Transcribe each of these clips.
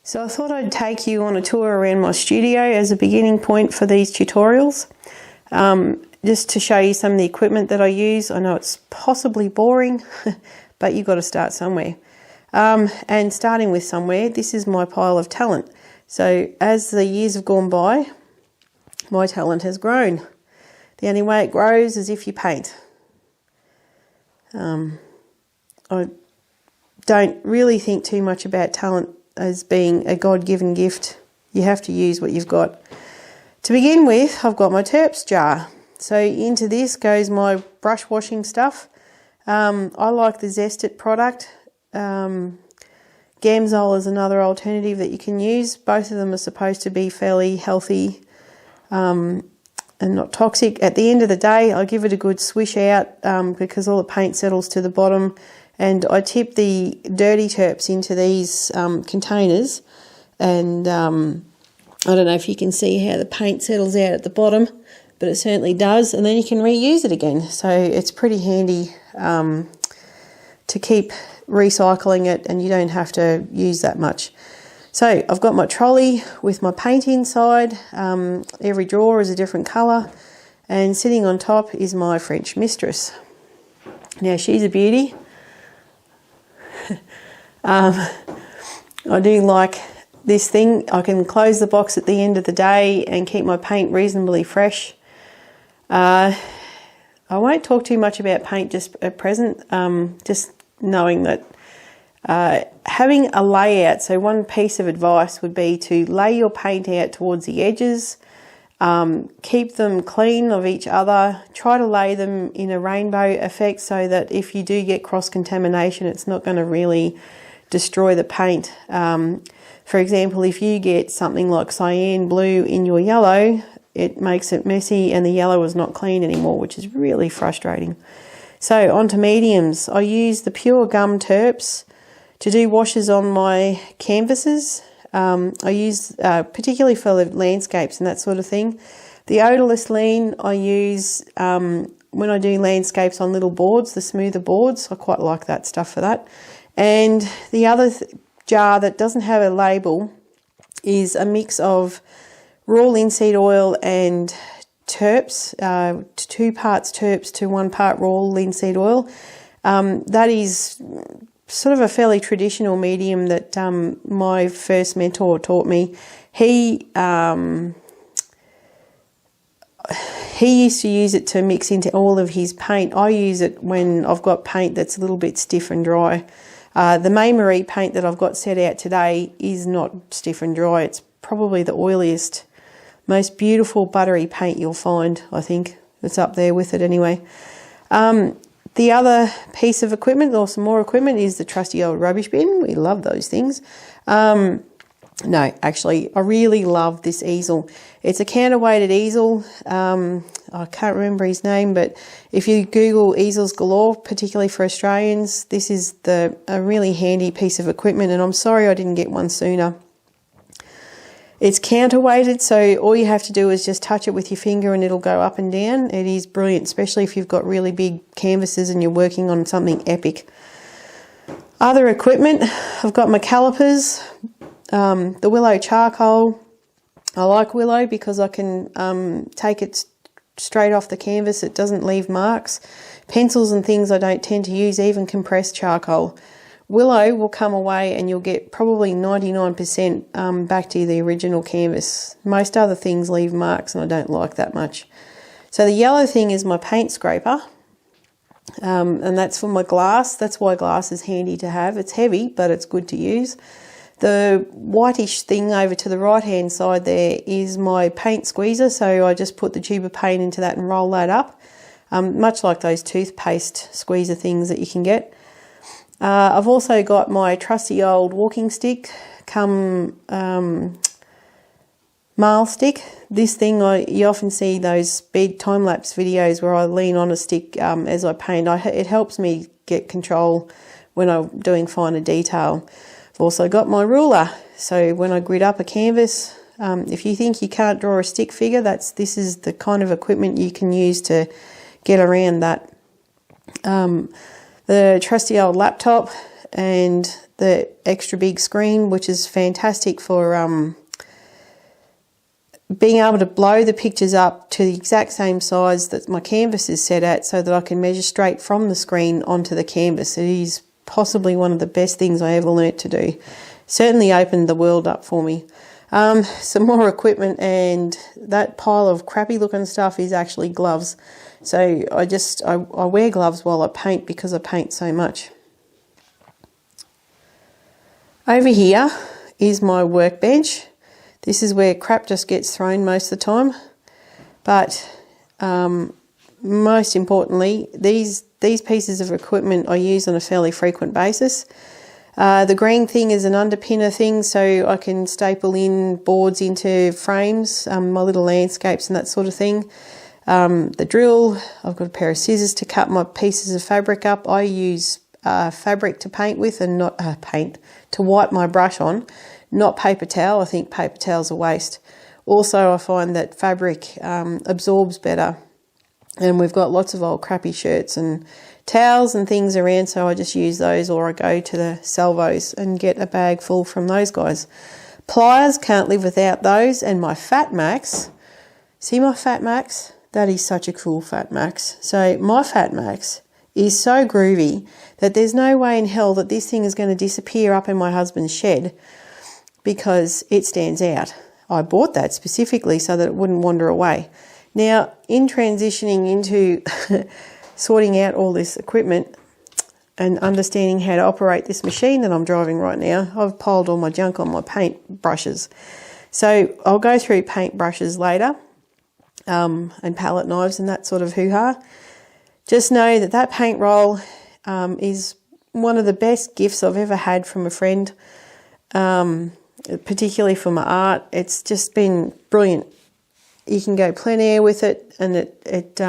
So I thought I'd take you on a tour around my studio as a beginning point for these tutorials, just to show you some of the equipment that I use. I know it's possibly boring, but you've got to start somewhere. And starting with somewhere, this is my pile of talent. So as the years have gone by, my talent has grown. The only way it grows is if you paint. I don't really think too much about talent as being a God-given gift. You have to use what you've got. To begin with, I've got my Terps jar. So into this goes my brush washing stuff. I like the Zest It product. Gamsol is another alternative that you can use. Both of them are supposed to be fairly healthy and not toxic. At the end of the day, I give it a good swish out because all the paint settles to the bottom. And I tip the dirty Terps into these containers, and I don't know if you can see how the paint settles out at the bottom, but it certainly does, and then you can reuse it again. So it's pretty handy to keep recycling it, and you don't have to use that much. So I've got my trolley with my paint inside. Every drawer is a different colour, and sitting on top is my French mistress. Now she's a beauty. I do like this thing. I can close the box at the end of the day and keep my paint reasonably fresh. I won't talk too much about paint just at present, just knowing that having a layout, so one piece of advice would be to lay your paint out towards the edges, keep them clean of each other, try to lay them in a rainbow effect so that if you do get cross-contamination, it's not going to really destroy the paint. For example, if you get something like cyan blue in your yellow, it makes it messy and the yellow is not clean anymore, which is really frustrating. So onto mediums. I use the Pure Gum Terps to do washes on my canvases. I use particularly for the landscapes and that sort of thing. The Odorless Lean I use when I do landscapes on little boards, the smoother boards. I quite like that stuff for that. And the other jar that doesn't have a label is a mix of raw linseed oil and Terps, 2 parts Terps to 1 part raw linseed oil. That is sort of a fairly traditional medium that my first mentor taught me. He used to use it to mix into all of his paint. I use it when I've got paint that's a little bit stiff and dry. The May Marie paint that I've got set out today is not stiff and dry. It's probably the oiliest, most beautiful buttery paint you'll find, I think. It's up there with it anyway. The other piece of equipment, or some more equipment, is the trusty old rubbish bin. We love those things. No, actually, I really love this easel. It's a counterweighted easel. I can't remember his name, but if you Google easels galore, particularly for Australians, this is a really handy piece of equipment, and I'm sorry I didn't get one sooner. It's counterweighted, so all you have to do is just touch it with your finger and it'll go up and down. It is brilliant, especially if you've got really big canvases and you're working on something epic. Other equipment, I've got my calipers, the Willow charcoal. I like Willow because I can take it straight off the canvas. It doesn't leave marks. Pencils and things I don't tend to use, even compressed charcoal. Willow will come away and you'll get probably 99% back to the original canvas. Most other things leave marks and I don't like that much. So the yellow thing is my paint scraper, and that's for my glass. That's why glass is handy to have. It's heavy, but it's good to use. The whitish thing over to the right hand side there is my paint squeezer, so I just put the tube of paint into that and roll that up, much like those toothpaste squeezer things that you can get. I've also got my trusty old walking stick, marl stick. This thing, you often see those speed time-lapse videos where I lean on a stick as I paint. It helps me get control when I'm doing finer detail. I've also got my ruler, so when I grid up a canvas, if you think you can't draw a stick figure, this is the kind of equipment you can use to get around that. The trusty old laptop, and the extra big screen, which is fantastic for being able to blow the pictures up to the exact same size that my canvas is set at, so that I can measure straight from the screen onto the canvas. It is possibly one of the best things I ever learnt to do. Certainly opened the world up for me. Some more equipment, and that pile of crappy looking stuff is actually gloves. So I wear gloves while I paint because I paint so much. Over here is my workbench. This is where crap just gets thrown most of the time. But most importantly, these pieces of equipment I use on a fairly frequent basis. The green thing is an underpinner thing, so I can staple in boards into frames, my little landscapes and that sort of thing. The drill, I've got a pair of scissors to cut my pieces of fabric up. I use fabric to paint with and not to wipe my brush on, not paper towel. I think paper towel's a waste. Also, I find that fabric absorbs better, and we've got lots of old crappy shirts and towels and things around, so I just use those, or I go to the Salvos and get a bag full from those guys. Pliers, can't live without those, and my Fat Max. See my Fat Max? That is such a cool Fat Max. So my Fat Max is so groovy that there's no way in hell that this thing is going to disappear up in my husband's shed, because it stands out. I bought that specifically so that it wouldn't wander away. Now, in transitioning into sorting out all this equipment and understanding how to operate this machine that I'm driving right now, I've piled all my junk on my paint brushes. So I'll go through paint brushes later, and palette knives and that sort of hoo-ha. Just know that that paint roll is one of the best gifts I've ever had from a friend, particularly for my art. It's just been brilliant. You can go plein air with it, and it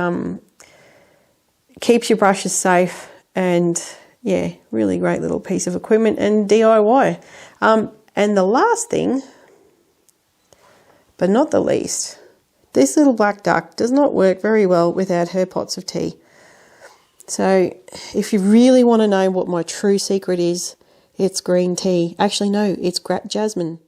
keeps your brushes safe, and yeah, really great little piece of equipment and DIY. And the last thing, but not the least, this little black duck does not work very well without her pots of tea. So if you really want to know what my true secret is, it's green tea. Actually, no, it's jasmine.